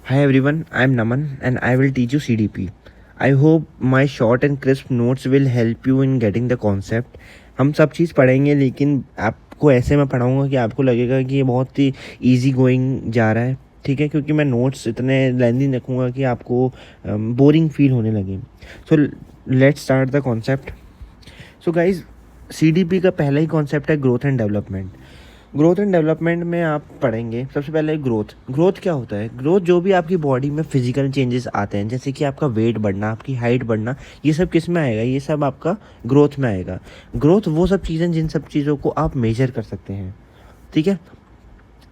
Hi everyone, I am Naman and I will teach you CDP. I hope my short and crisp notes will help you in getting the concept. हम सब चीज़ पढ़ेंगे लेकिन आपको ऐसे मैं पढ़ाऊँगा कि आपको लगेगा कि ये बहुत ही इजी गोइंग जा रहा है, ठीक है, क्योंकि मैं नोट्स इतने लेंदी रखूँगा कि आपको बोरिंग फील होने लगे. So let's start the concept. So guys, CDP का पहला ही कॉन्सेप्ट है growth and development. Growth and development में आप पढ़ेंगे सबसे पहले ग्रोथ क्या होता है. ग्रोथ जो भी आपकी बॉडी में फिजिकल चेंजेस आते हैं, जैसे कि आपका वेट बढ़ना, आपकी हाइट बढ़ना, ये सब किस में आएगा? ये सब आपका ग्रोथ में आएगा. ग्रोथ वो सब चीज़ें जिन सब चीज़ों को आप मेजर कर सकते हैं, ठीक है.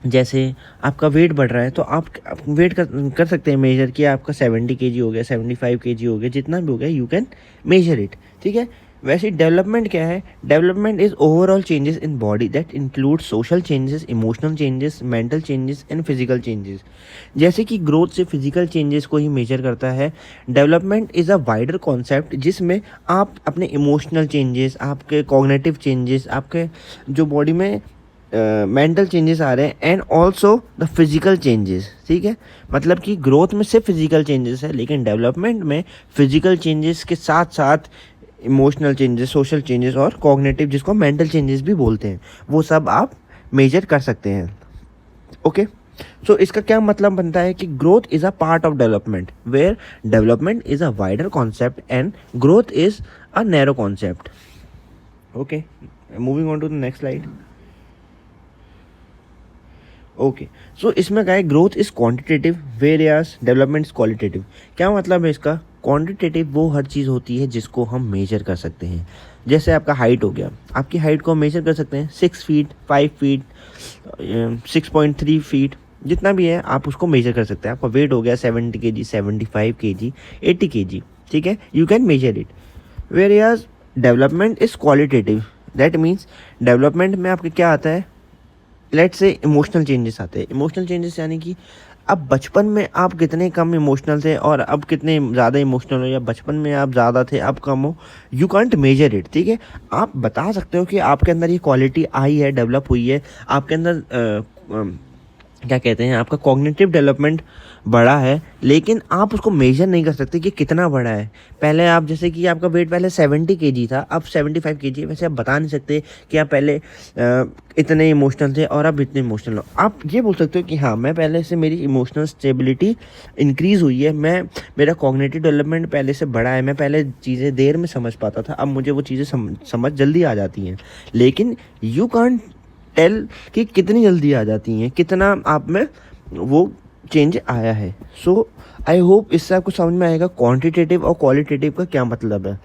जैसे आपका वेट बढ़ रहा है तो आप वेट कर सकते हैं मेजर कि आपका 70 kg हो गया, 75 kg हो गया, जितना भी हो गया यू कैन मेजर इट, ठीक है. वैसे डेवलपमेंट क्या है? Development is overall changes in body that include social changes, emotional changes, mental changes and physical changes. जैसे कि ग्रोथ से फिजिकल चेंजेस को ही मेजर करता है, development is a wider concept जिसमें आप अपने इमोशनल चेंजेस, आपके कॉग्निटिव चेंजेस, आपके जो बॉडी में मेंटल चेंजेस आ रहे हैं and also the physical changes, ठीक है. मतलब कि ग्रोथ में सिर्फ फिजिकल चेंजेस है, लेकिन डेवलपमेंट में फिजिकल चेंजेस के साथ साथ इमोशनल चेंजेस, सोशल चेंजेस और कॉग्निटिव, जिसको मेंटल चेंजेस भी बोलते हैं, वो सब आप मेजर कर सकते हैं. ओके. सो इसका क्या मतलब बनता है कि growth is a part of development, where development is a wider concept and growth is a narrow concept. Okay, moving on to the next slide. Okay. So इसमें क्या है? Growth is quantitative whereas development is qualitative. क्या मतलब है इसका? Quantitative वो हर चीज़ होती है जिसको हम मेजर कर सकते हैं. जैसे आपका हाइट हो गया, आपकी हाइट को हम मेजर कर सकते हैं. 6 फीट, 5 फीट, 6.3 फीट, जितना भी है आप उसको मेजर कर सकते हैं. आपका वेट हो गया 70 kg, 75 kg, 80 kg, ठीक है, you can measure it. Various development is qualitative. That means development में आपके क्या आता है? लेट्स से इमोशनल चेंजेस आते हैं. इमोशनल चेंजेस यानी कि अब बचपन में आप कितने कम इमोशनल थे और अब कितने ज़्यादा इमोशनल हो, या बचपन में आप ज़्यादा थे अब कम हो, यू कांट मेजर इट, ठीक है. आप बता सकते हो कि आपके अंदर ये क्वालिटी आई है, डेवलप हुई है, आपके अंदर क्या कहते हैं, आपका कॉग्निटिव डेवलपमेंट बड़ा है, लेकिन आप उसको मेजर नहीं कर सकते कि कितना बड़ा है. पहले आप, जैसे कि आपका वेट पहले 70 kg था, अब 75 kg है, वैसे आप बता नहीं सकते कि आप पहले इतने इमोशनल थे और अब इतने इमोशनल हो. आप ये बोल सकते हो कि हाँ, मैं पहले से, मेरी इमोशनल स्टेबिलिटी इंक्रीज़ हुई है, मेरा कॉग्निटिव डेवलपमेंट पहले से बड़ा है, मैं पहले चीज़ें देर में समझ पाता था, अब मुझे वो चीज़ें समझ जल्दी आ जाती हैं. लेकिन यू कांट टेल कि कितनी जल्दी आ जाती हैं, कितना आप में वो चेंज आया है. सो आई होप इससे आपको समझ में आएगा क्वांटिटेटिव और क्वालिटेटिव का क्या मतलब है,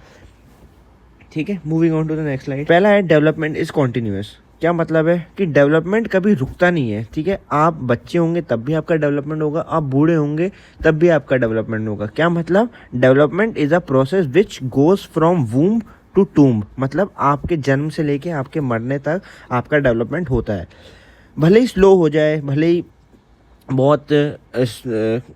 ठीक है. Moving on to the next slide. पहला है डेवलपमेंट इज़ कॉन्टिन्यूस. क्या मतलब है कि डेवलपमेंट कभी रुकता नहीं है, ठीक है. आप बच्चे होंगे तब भी आपका डेवलपमेंट होगा, आप बूढ़े होंगे तब भी आपका डेवलपमेंट होगा. क्या मतलब? Development is a process which goes from womb to tomb. मतलब आपके जन्म से लेके आपके मरने तक आपका डेवलपमेंट होता है. भले ही स्लो हो जाए, भले ही बहुत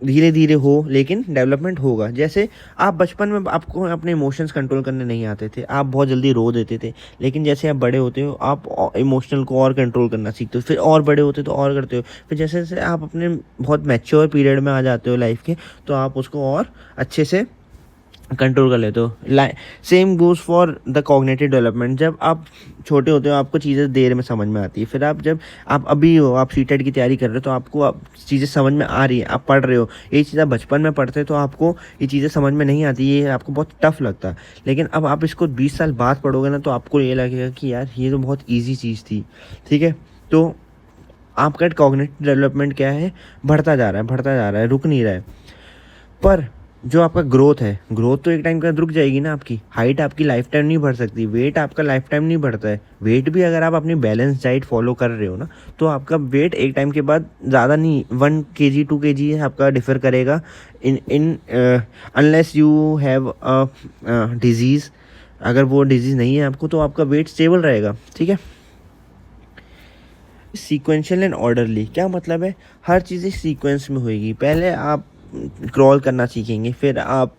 धीरे धीरे हो, लेकिन डेवलपमेंट होगा. जैसे आप बचपन में, आपको अपने इमोशंस कंट्रोल करने नहीं आते थे, आप बहुत जल्दी रो देते थे, लेकिन जैसे आप बड़े होते हो आप इमोशनल को और कंट्रोल करना सीखते हो, फिर और बड़े होते हो तो और करते हो, फिर जैसे जैसे आप अपने बहुत मैच्योर पीरियड में आ जाते हो लाइफ के, तो आप उसको और अच्छे से कंट्रोल कर लेते हो. Same goes for the cognitive development. जब आप छोटे होते हो आपको चीज़ें देर में समझ में आती है, फिर जब आप अभी हो, आप सीटेट की तैयारी कर रहे हो, तो आपको चीज़ें समझ में आ रही है, आप पढ़ रहे हो. ये चीज़ आप बचपन में पढ़ते तो आपको ये चीज़ें समझ में नहीं आती, ये आपको बहुत टफ लगता है. लेकिन अब आप इसको 20 साल बाद पढ़ोगे ना, तो आपको ये लगेगा कि यार ये तो बहुत ईजी चीज़ थी, ठीक है. तो आपका कॉग्निटिव डेवलपमेंट क्या है? बढ़ता जा रहा है, बढ़ता जा रहा है, रुक नहीं रहा है. पर जो आपका ग्रोथ है, ग्रोथ तो एक टाइम के बाद रुक जाएगी ना. आपकी हाइट आपकी लाइफ टाइम नहीं बढ़ सकती, वेट आपका लाइफ टाइम नहीं बढ़ता है. वेट भी अगर आप अपनी बैलेंस डाइट फॉलो कर रहे हो ना, तो आपका वेट एक टाइम के बाद ज़्यादा नहीं, 1 kg 2 kg आपका डिफ़र करेगा in unless you have a disease. अगर वो डिजीज़ नहीं है आपको, तो आपका वेट स्टेबल रहेगा, ठीक है. Sequential and orderly. क्या मतलब है? हर चीज़ें सीक्वेंस में होएगी. पहले आप क्रॉल करना सीखेंगे, फिर आप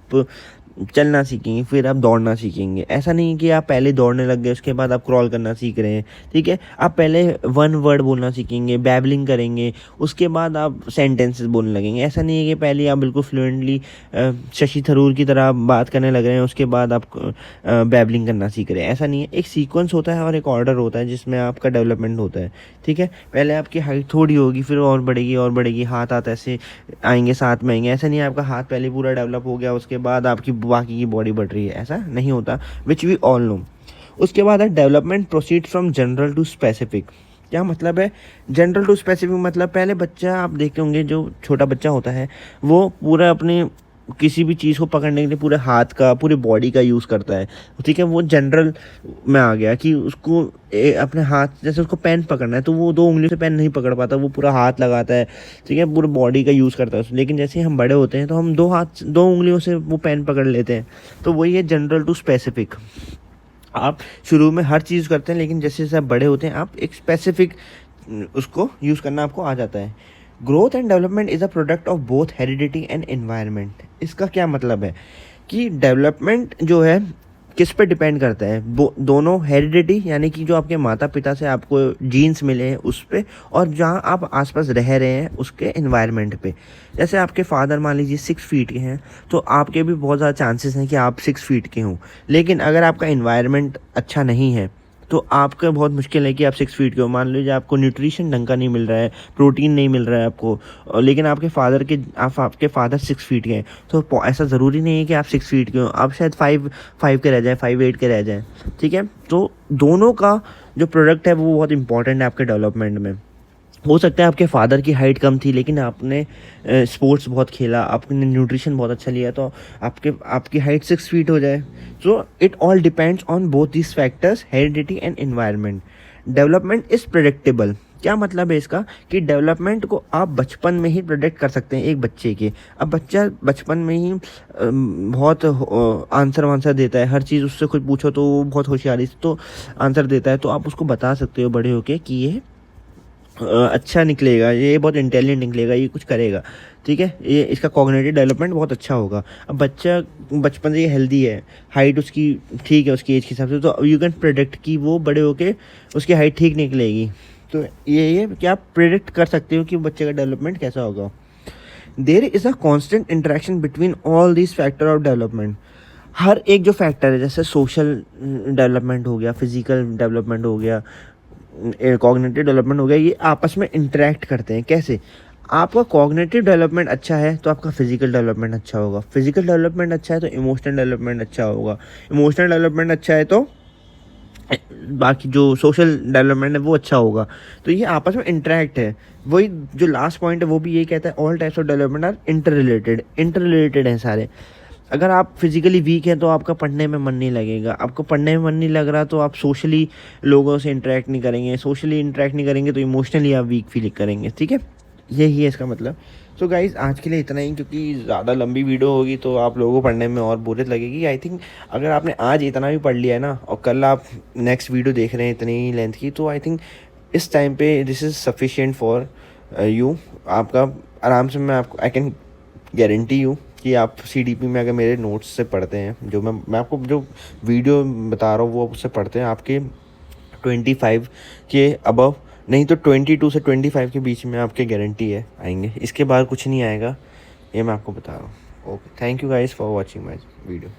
चलना सीखेंगे, फिर आप दौड़ना सीखेंगे। ऐसा नहीं है कि आप पहले दौड़ने लग गए उसके बाद आप क्रॉल करना सीख रहे हैं, ठीक है। आप पहले वन वर्ड बोलना सीखेंगे, बैबलिंग करेंगे, उसके बाद आप सेंटेंसेस बोलने लगेंगे। ऐसा नहीं है कि पहले आप बिल्कुल फ्लुएंटली शशि थरूर की तरह बात करने लग रहे हैं उसके बाद आप बैबलिंग करना सीख रहे हैं। ऐसा नहीं है, एक सीक्वेंस होता है और एक ऑर्डर होता है जिसमें आपका डेवलपमेंट होता है, ठीक है। पहले आपकी हाइट थोड़ी होगी, फिर और बढ़ेगी और बढ़ेगी, हाथ हाथ ऐसे आएंगे, साथ में आएंगे। ऐसा नहीं है आपका हाथ पहले पूरा डेवलप हो गया उसके बाद आपकी बाकी की बॉडी बढ़ रही है, ऐसा नहीं होता, विच वी ऑल नो। उसके बाद है development proceed from general to specific. क्या मतलब है जनरल टू स्पेसिफिक? मतलब पहले बच्चा, आप देखते होंगे जो छोटा बच्चा होता है वो पूरा अपने किसी भी चीज़ को पकड़ने के लिए पूरे हाथ का, पूरे बॉडी का यूज़ करता है, ठीक है। वो जनरल में आ गया कि उसको अपने हाथ, जैसे उसको पेन पकड़ना है तो वो 2 उंगलियों से पेन नहीं पकड़ पाता, वो पूरा हाथ लगाता है, ठीक है, पूरे बॉडी का यूज़ करता है। लेकिन जैसे ही हम बड़े होते हैं तो हम 2 उंगलियों से वो पेन पकड़ लेते हैं। तो वही है जनरल टू स्पेसिफिक। आप शुरू में हर चीज़ करते हैं, लेकिन जैसे जैसे आप बड़े होते हैं आप एक स्पेसिफिक उसको यूज़ करना आपको आ जाता है। Growth and development is a product of both heredity and environment. इसका क्या मतलब है कि डेवलपमेंट जो है किस पे डिपेंड करता है? वो दोनों, हेरिडिटी यानी कि जो आपके माता पिता से आपको जीन्स मिले हैं उस पे, और जहाँ आप आसपास रह रहे हैं उसके एनवायरनमेंट पे। जैसे आपके फादर मान लीजिए 6 फीट के हैं तो आपके भी बहुत ज़्यादा चांसेस हैं कि आप 6 फीट के हों। लेकिन अगर आपका एनवायरनमेंट अच्छा नहीं है तो आपका बहुत मुश्किल है कि आप 6 फीट के हो। मान लीजिए आपको न्यूट्रिशन ढंग का नहीं मिल रहा है, प्रोटीन नहीं मिल रहा है आपको, लेकिन आपके फादर 6 फीट के हैं, तो ऐसा ज़रूरी नहीं है कि आप 6 फीट के हो, आप शायद 5 के रह जाएँ, 5'8" के रह जाएँ, ठीक है। तो दोनों का जो प्रोडक्ट है वो बहुत इंपॉर्टेंट है आपके डेवलपमेंट में। हो सकता है आपके फादर की हाइट कम थी लेकिन आपने स्पोर्ट्स बहुत खेला, आपने न्यूट्रिशन बहुत अच्छा लिया, तो आपकी हाइट 6 फीट हो जाए। So it all depends on both this factors, heredity and environment. Development is predictable. क्या मतलब है इसका कि डेवलपमेंट को आप बचपन में ही प्रेडिक्ट कर सकते हैं एक बच्चे के। अब बच्चा बचपन में ही बहुत आंसर वांसर देता है, हर चीज़ उससे कुछ पूछो तो वो बहुत होशियारी से तो आंसर देता है, तो आप उसको बता सकते हो बड़े होके कि ये अच्छा निकलेगा, ये बहुत इंटेलिजेंट निकलेगा, ये कुछ करेगा, ठीक है, ये इसका कॉग्निटिव डेवलपमेंट बहुत अच्छा होगा। अब बच्चा बचपन से ये हेल्दी है, हाइट उसकी ठीक है उसकी एज के हिसाब से, तो यू कैन प्रेडिक्ट कि वो बड़े होके उसकी हाइट ठीक निकलेगी। तो ये कि आप प्रेडिक्ट कर सकते हो कि बच्चे का डेवलपमेंट कैसा होगा। There is a constant interaction between all this factor of development. हर एक जो फैक्टर है, जैसे सोशल डेवलपमेंट हो गया, फिजिकल डेवलपमेंट हो गया, कॉग्निटिव डेवलपमेंट हो गया, ये आपस में इंटरेक्ट करते हैं। कैसे? आपका कॉग्निटिव डेवलपमेंट अच्छा है तो आपका फिजिकल डेवलपमेंट अच्छा होगा, फिजिकल डेवलपमेंट अच्छा है तो इमोशनल डेवलपमेंट अच्छा होगा, इमोशनल डेवलपमेंट अच्छा है तो बाकी जो सोशल डेवलपमेंट है वो अच्छा होगा। तो ये आपस में इंटरेक्ट है। वही जो लास्ट पॉइंट है वो भी यही कहता है, all types of development are interrelated हैं सारे। अगर आप फिजिकली वीक हैं तो आपका पढ़ने में मन नहीं लगेगा, आपको पढ़ने में मन नहीं लग रहा तो आप सोशली लोगों से इंटरेक्ट नहीं करेंगे, सोशली इंटरेक्ट नहीं करेंगे तो इमोशनली आप वीक फील करेंगे, ठीक है। यही है इसका मतलब। सो गाइज़ आज के लिए इतना ही, क्योंकि ज़्यादा लंबी वीडियो होगी तो आप लोगों को पढ़ने में और बोरियत लगेगी। आई थिंक अगर आपने आज इतना भी पढ़ लिया है ना और कल आप नेक्स्ट वीडियो देख रहे हैं इतनी ही लेंथ की, तो आई थिंक इस टाइम पे this is sufficient for you. आपका आराम से, मैं आपको आई कैन गारंटी यू कि आप CDP में अगर मेरे नोट्स से पढ़ते हैं, जो मैं आपको जो वीडियो बता रहा हूँ वो आप उससे पढ़ते हैं, आपके 25 के अबव, नहीं तो 22 से 25 के बीच में आपके गारंटी है आएंगे। इसके बाद कुछ नहीं आएगा, ये मैं आपको बता रहा हूँ। Okay, thank you guys for watching my video.